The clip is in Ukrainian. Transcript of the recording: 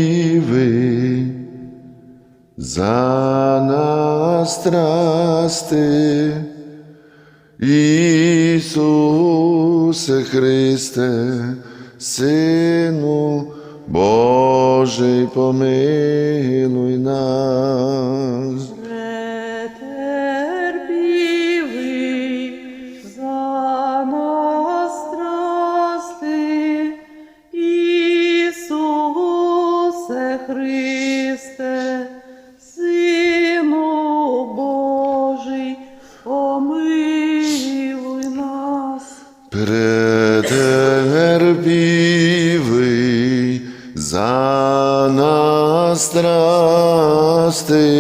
претерпівий, за нас страсти, Ісусе Христе, Сину Божий, помилуй нас. Претерпівий, за нас страсти, Ісусе Христе, Сину Божий, помилуй нас. Претерпівий, за нас страсти,